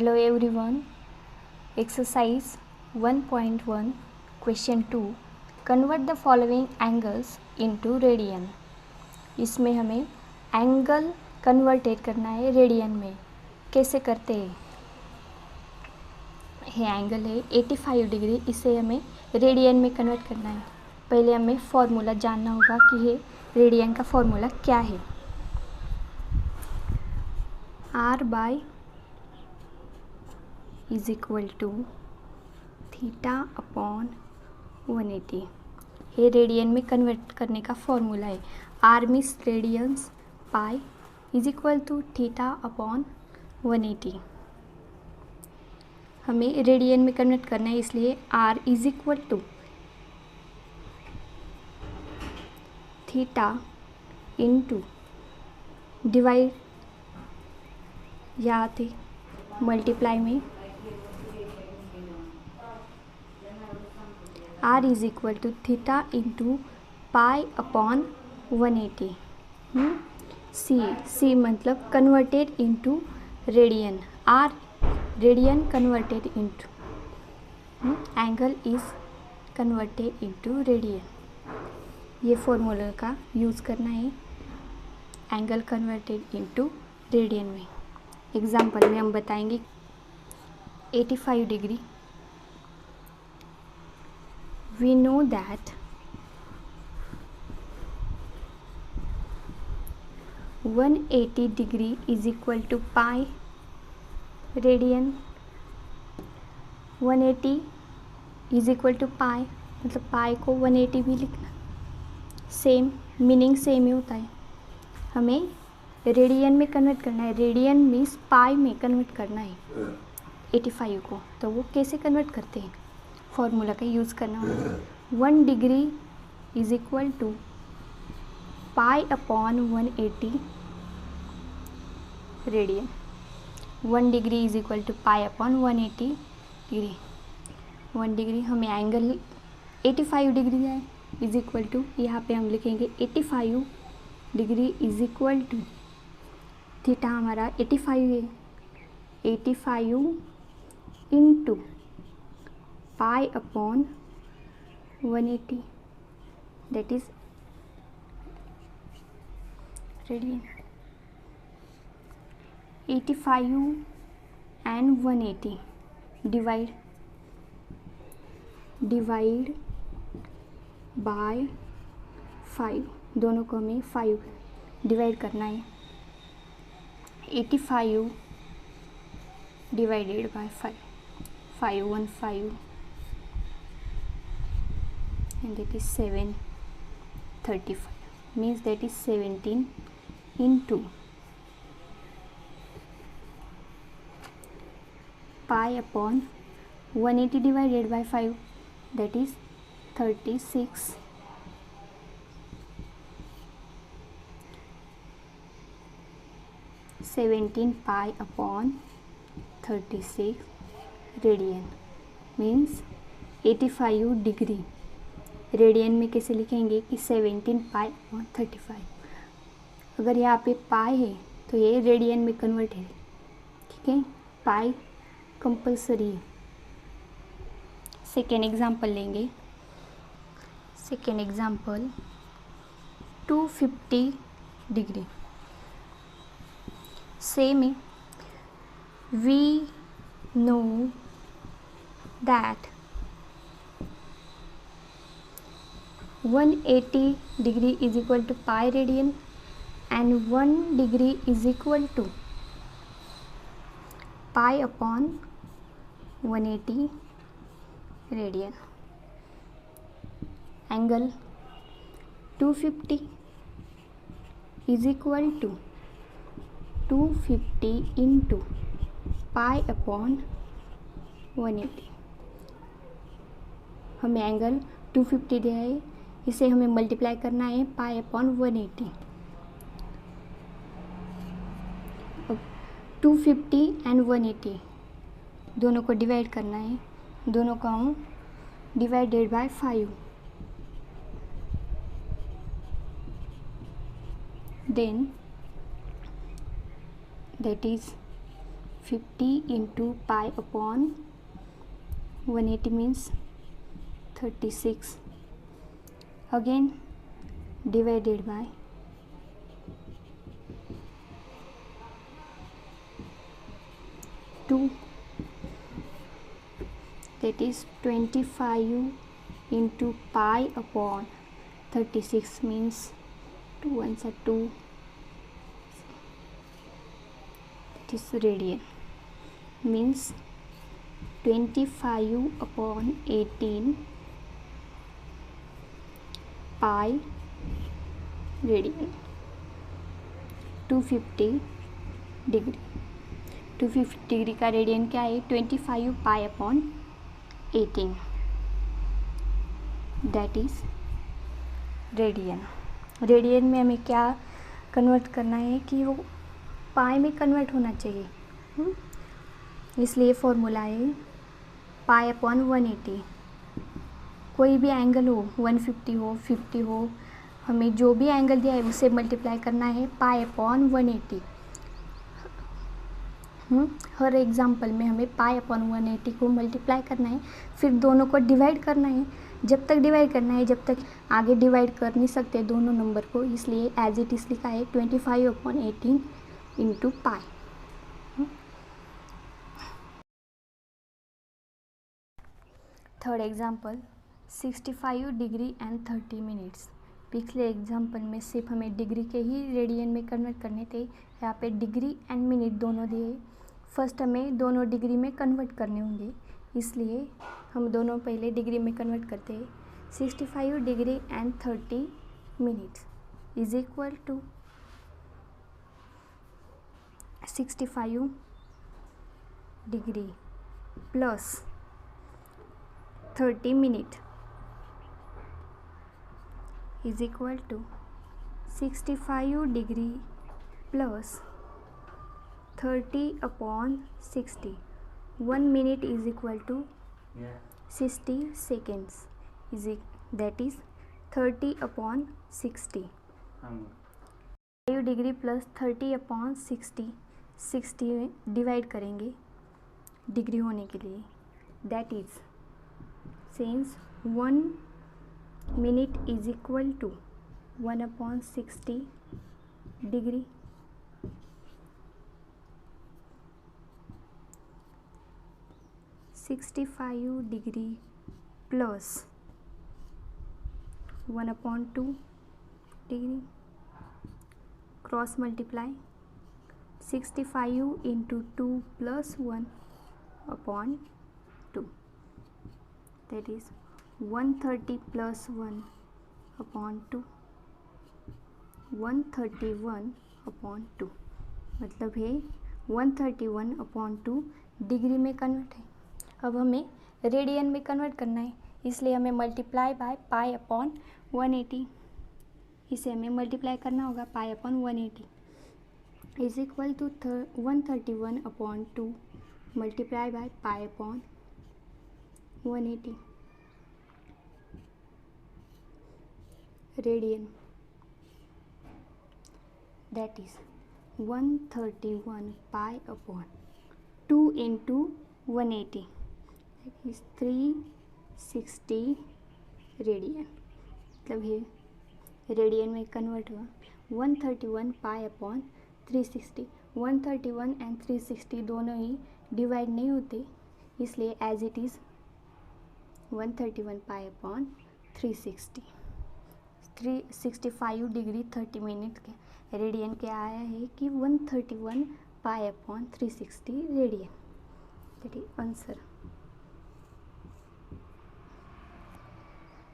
Hello everyone. Exercise 1.1 Question 2. Convert the following angles into radian. इसमें हमें angle converted करना है रेडियन में. कैसे करते हैं? ये एंगल है 85 डिग्री, इसे हमें रेडियन में कन्वर्ट करना है. पहले हमें फॉर्मूला जानना होगा कि ये रेडियन का फॉर्मूला क्या है. R/, is equal to theta upon 180. ये रेडियन में कन्वर्ट करने का फॉर्मूला है. R means radians, pi is equal to theta upon 180. हमें रेडियन में कन्वर्ट करना है, इसलिए R is equal to theta into divide या थे मल्टीप्लाई में R is equal to theta into pi upon 180. सी मतलब converted into radian. R radian converted into angle is converted into radian. ये फॉर्मूला का यूज़ करना है एंगल कन्वर्टेड इंटू रेडियन में. एग्जाम्पल में हम बताएंगे 85 degree. We know that 180 degree is equal to pi radian. 180 is equal to pi, मतलब पाई को 180 भी लिखना. सेम मीनिंग सेम ही होता है. हमें रेडियन में कन्वर्ट करना है. रेडियन मीन्स पाई में कन्वर्ट करना है 85 को. तो वो कैसे कन्वर्ट करते हैं? फॉर्मूला का यूज़ करना होगा. 1 degree is equal to pi upon 180 radian. 1 degree is equal to pi upon 180 degree. 1 degree हमें एंगल 85 डिग्री है इज इक्वल टू, यहाँ पे हम लिखेंगे 85 degree is equal to theta हमारा 85 है. 85 into pi upon 180 that is radian. 85 and 180 divide by 5. दोनों को हमें 5 डिवाइड करना है. 85 divided by 5. 5 1 5 and that is 735 means that is 17 into pi upon 180 divided by 5, that is 36. 17 pi upon 36 radian means 85 degree. Radian में कैसे लिखेंगे कि 17 pi upon 35. अगर यहाँ पे पाई है तो ये रेडियन में कन्वर्ट है. ठीक है, पाई कंपलसरी है. सेकेंड एग्जांपल लेंगे. Second example 250 degree. सेम है. We know that 180 degree is equal to pi radian and 1 degree is equal to pi upon 180 radian. Angle 250 is equal to 250 into pi upon 180. हमें angle 250 दिया है, इसे हमें multiply करना है पाई upon 180. 250 and 180 दोनों को डिवाइड करना है. दोनों का हम divided by 5. Then that is 50 into pi upon 180 means 36. Again divided by 2, that is 25 into pi upon 36 means 2 ones are 2, that is radian, means 25 upon 18 pi radian, 250 degree. 250 degree का radian क्या है? 25 pi upon 18, that is radian. Radian में हमें क्या convert करना है कि वो पाई में कन्वर्ट होना चाहिए, इसलिए फॉर्मूला है पाई अपॉन 180। कोई भी एंगल हो, 150 हो, 50 हो, हमें जो भी एंगल दिया है उसे मल्टीप्लाई करना है पाई अपॉन 180। हर एग्जाम्पल में हमें पाई अपॉन 180 को मल्टीप्लाई करना है, फिर दोनों को डिवाइड करना है। जब तक डिवाइड करना है, जब तक आगे डिवाइड कर नहीं सकते दोनों नंबर को, इसलिए एज इट इज लिखा है 25 upon 18 into pi. Third example 65 degree and 30 minutes. पिछले एग्जाम्पल में सिर्फ हमें डिग्री के ही रेडियन में कन्वर्ट करने थे, यहाँ पे डिग्री एंड मिनट दोनों दिए। फर्स्ट हमें दोनों डिग्री में कन्वर्ट करने होंगे, इसलिए हम दोनों पहले डिग्री में कन्वर्ट करते हैं। 65 degree and 30 minutes is equal to 65 degree plus 30 minute is equal to 65 degree plus 30 upon 60. 1 minute is equal to 60 seconds. That is 30 upon 60. 5 degree plus 30 upon 60. 60 में डिवाइड करेंगे डिग्री होने के लिए, that is since 1 minute is equal to 1 upon 60 degree, (65 degree plus 1 upon 2 degree, cross multiply 65 into 2 plus 1 upon 2, that is 130 plus 1 upon 2, 131 upon 2, मतलब है 131 upon 2 degree में convert है। अब हमें रेडियन में कन्वर्ट करना है, इसलिए हमें मल्टीप्लाई बाय पाई अपॉन 180, इसे हमें मल्टीप्लाई करना होगा pi upon 180 is equal to 131 upon 2 multiply by pi upon 180 radian, that is 131 pi upon 2 into 180, that is 360 radian। मतलब ये रेडियन में कन्वर्ट हुआ 131 पाई अपॉन 360। 131 एंड 360 दोनों ही डिवाइड नहीं होते, इसलिए as it is 131 pi upon 360। 365 degree 30 minute के radian क्या आया है कि 131 pi upon 360 radian, that is answer.